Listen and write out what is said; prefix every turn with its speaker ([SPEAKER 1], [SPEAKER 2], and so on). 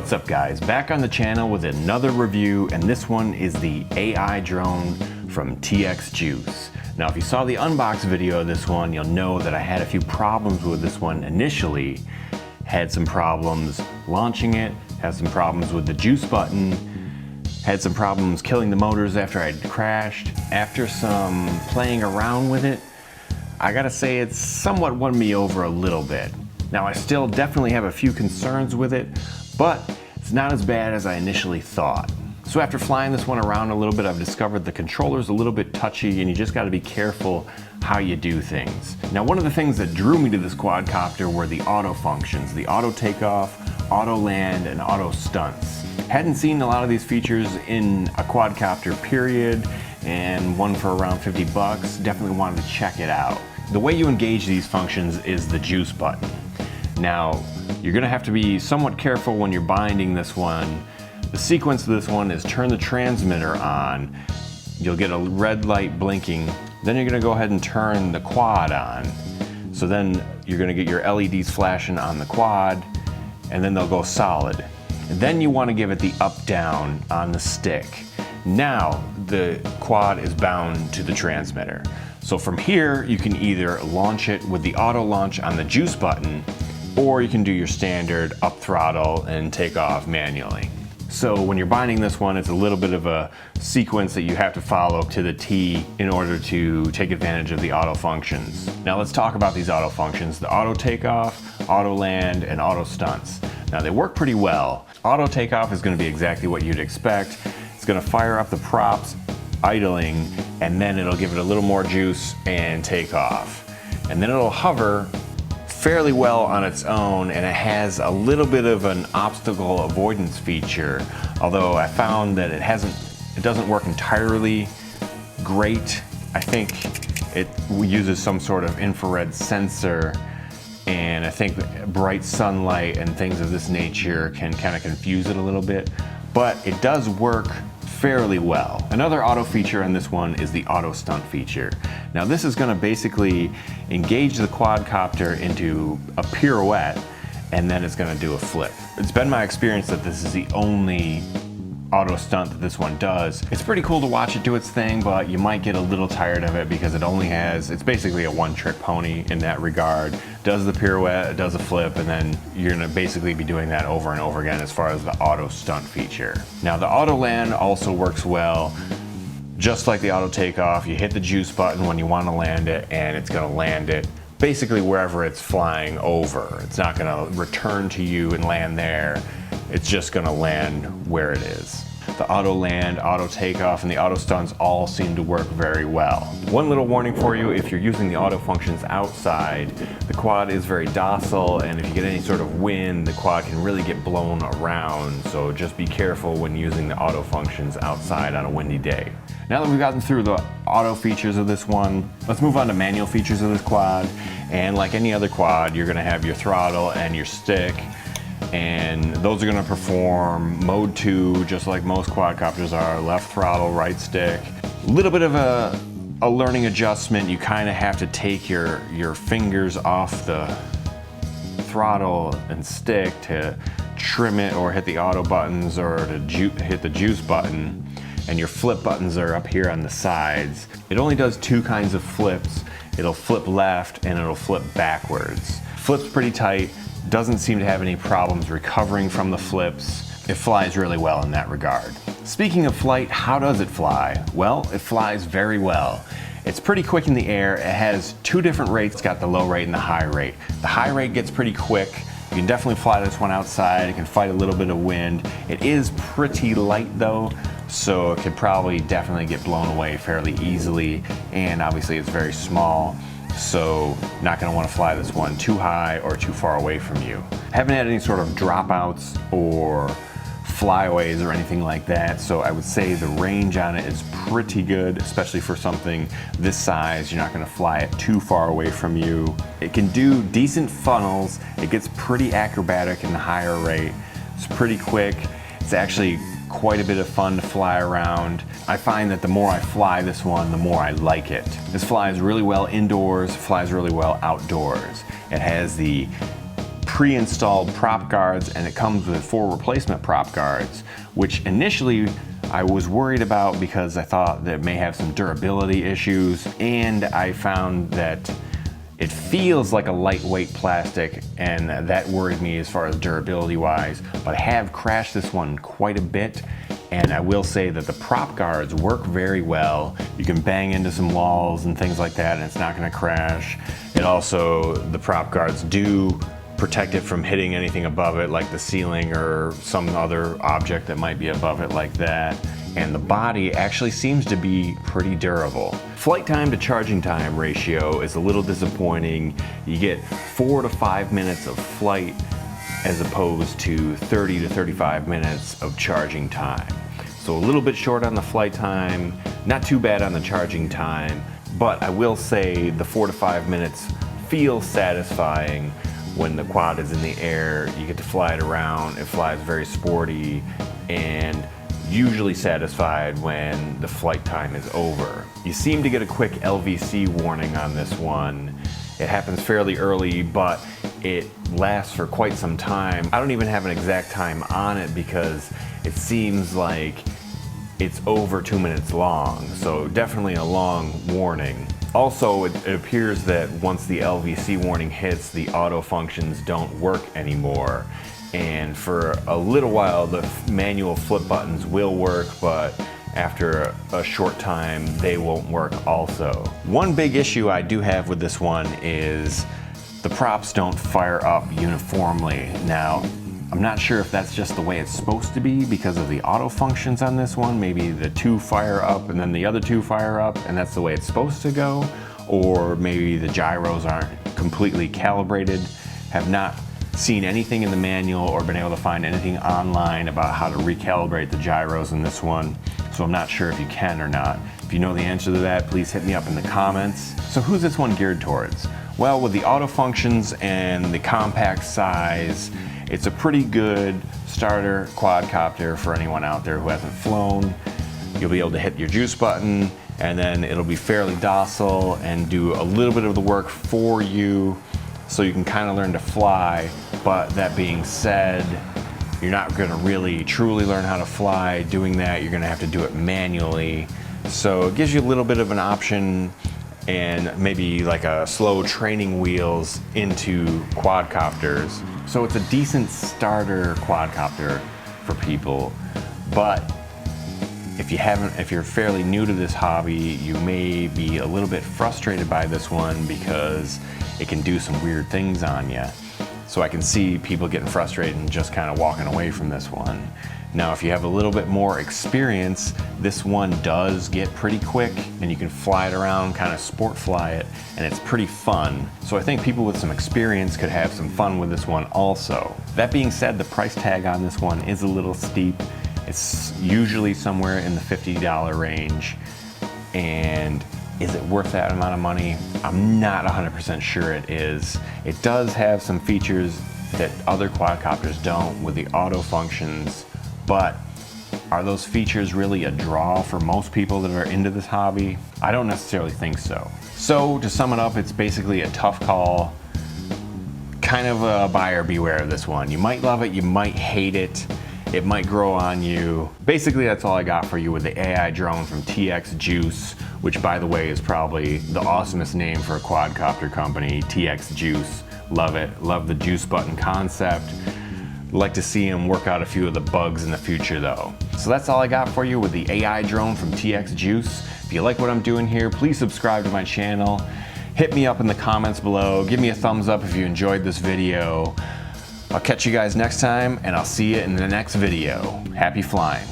[SPEAKER 1] What's up guys, back on the channel with another review, and this one is the AI drone from TX Juice. Now if you saw the unbox video of this one, you'll know that I had a few problems with this one initially. Had some problems launching it, had some problems with the juice button, had some problems killing the motors after I'd crashed. After some playing around with it, I gotta say it's somewhat won me over a little bit. Now I still definitely have a few concerns with it, but it's not as bad as I initially thought. So after flying this one around a little bit, I've discovered the controller's a little bit touchy and you just gotta be careful how you do things. Now one of the things that drew me to this quadcopter were the auto functions, the auto takeoff, auto land, and auto stunts. Hadn't seen a lot of these features in a quadcopter period, and one for around 50 bucks, definitely wanted to check it out. The way you engage these functions is the juice button. Now, you're gonna have to be somewhat careful when you're binding this one. The sequence of this one is turn the transmitter on, you'll get a red light blinking, then you're gonna go ahead and turn the quad on. So then you're gonna get your LEDs flashing on the quad, and then they'll go solid. And then you wanna give it the up-down on the stick. Now the quad is bound to the transmitter. So from here, you can either launch it with the auto launch on the juice button, or you can do your standard up throttle and take off manually. So when you're binding this one, it's a little bit of a sequence that you have to follow to the T in order to take advantage of the auto functions. Now let's talk about these auto functions: the auto takeoff, auto land, and auto stunts. Now they work pretty well. Auto takeoff is going to be exactly what you'd expect. It's going to fire up the props idling, and then it'll give it a little more juice and take off. And then it'll hover fairly well on its own, and it has a little bit of an obstacle avoidance feature, although I found that it doesn't work entirely great. I think it uses some sort of infrared sensor, and I think bright sunlight and things of this nature can kind of confuse it a little bit, but it does work fairly well. Another auto feature on this one is the auto stunt feature. Now this is going to basically engage the quadcopter into a pirouette, and then it's going to do a flip. It's been my experience that this is the only auto stunt that this one does. It's pretty cool to watch it do its thing, but you might get a little tired of it because it's basically a one-trick pony in that regard. Does the pirouette, does a flip, and then you're gonna basically be doing that over and over again as far as the auto stunt feature. Now the auto land also works well. Just like the auto takeoff, you hit the juice button when you want to land it, and it's gonna land it basically wherever it's flying over. It's not gonna return to you and land there. It's just gonna land where it is. The auto land, auto takeoff, and the auto stunts all seem to work very well. One little warning for you: if you're using the auto functions outside, the quad is very docile, and if you get any sort of wind, the quad can really get blown around, so just be careful when using the auto functions outside on a windy day. Now that we've gotten through the auto features of this one, let's move on to manual features of this quad. And like any other quad, you're gonna have your throttle and your stick, and those are going to perform mode 2 just like most quadcopters are: left throttle, right stick. A little bit of a learning adjustment. You kind of have to take your fingers off the throttle and stick to trim it, or hit the auto buttons, or to hit the juice button, and your flip buttons are up here on the sides. It only does two kinds of flips. It'll flip left and it'll flip backwards. Flips pretty tight. Doesn't seem to have any problems recovering from the flips. It flies really well in that regard. Speaking of flight, how does it fly? Well, it flies very well. It's pretty quick in the air. It has two different rates. It's got the low rate and the high rate. The high rate gets pretty quick. You can definitely fly this one outside. It can fight a little bit of wind. It is pretty light though, so it could probably definitely get blown away fairly easily, and obviously it's very small. So not going to want to fly this one too high or too far away from you. Haven't had any sort of dropouts or flyaways or anything like that, so I would say the range on it is pretty good, especially for something this size. You're not going to fly it too far away from you. It can do decent funnels. It gets pretty acrobatic in the higher rate. It's pretty quick. It's actually quite a bit of fun to fly around. I find that the more I fly this one, the more I like it. This flies really well indoors, flies really well outdoors. It has the pre-installed prop guards, and it comes with 4 replacement prop guards, which initially I was worried about because I thought that it may have some durability issues, and I found that it feels like a lightweight plastic, and that worried me as far as durability wise, but I have crashed this one quite a bit, and I will say that the prop guards work very well. You can bang into some walls and things like that and it's not gonna crash. It also, the prop guards do protect it from hitting anything above it, like the ceiling or some other object that might be above it like that. And the body actually seems to be pretty durable. Flight time to charging time ratio is a little disappointing. You get 4 to 5 minutes of flight as opposed to 30 to 35 minutes of charging time. So a little bit short on the flight time, not too bad on the charging time, but I will say the 4 to 5 minutes feels satisfying when the quad is in the air. You get to fly it around, it flies very sporty, and usually satisfied when the flight time is over. You seem to get a quick LVC warning on this one. It happens fairly early, but it lasts for quite some time. I don't even have an exact time on it because it seems like it's over 2 minutes long, so definitely a long warning. Also, it appears that once the LVC warning hits, the auto functions don't work anymore. And for a little while, the manual flip buttons will work, but after a short time, they won't work also. One big issue I do have with this one is the props don't fire up uniformly. Now, I'm not sure if that's just the way it's supposed to be because of the auto functions on this one. Maybe the 2 fire up and then the other 2 fire up, and that's the way it's supposed to go. Or maybe the gyros aren't completely calibrated. Have not seen anything in the manual or been able to find anything online about how to recalibrate the gyros in this one. So I'm not sure if you can or not. If you know the answer to that, please hit me up in the comments. So who's this one geared towards? Well, with the auto functions and the compact size, it's a pretty good starter quadcopter for anyone out there who hasn't flown. You'll be able to hit your juice button and then it'll be fairly docile and do a little bit of the work for you so you can kind of learn to fly. But that being said, you're not gonna really truly learn how to fly doing that. You're gonna have to do it manually. So it gives you a little bit of an option and maybe like a slow training wheels into quadcopters. So it's a decent starter quadcopter for people, but if you're fairly new to this hobby, you may be a little bit frustrated by this one because it can do some weird things on you. So I can see people getting frustrated and just kind of walking away from this one. Now, if you have a little bit more experience, this one does get pretty quick and you can fly it around, kind of sport fly it, and it's pretty fun. So I think people with some experience could have some fun with this one also. That being said, the price tag on this one is a little steep. It's usually somewhere in the $50 range. And is it worth that amount of money? I'm not 100% sure it is. It does have some features that other quadcopters don't with the auto functions, but are those features really a draw for most people that are into this hobby? I don't necessarily think so. So to sum it up, it's basically a tough call, kind of a buyer beware of this one. You might love it, you might hate it. It might grow on you. Basically, that's all I got for you with the AI drone from TX Juice, which by the way is probably the awesomest name for a quadcopter company, TX Juice. Love it, love the juice button concept. Like to see him work out a few of the bugs in the future though. So that's all I got for you with the AI drone from TX Juice. If you like what I'm doing here, please subscribe to my channel. Hit me up in the comments below. Give me a thumbs up if you enjoyed this video. I'll catch you guys next time, and I'll see you in the next video. Happy flying.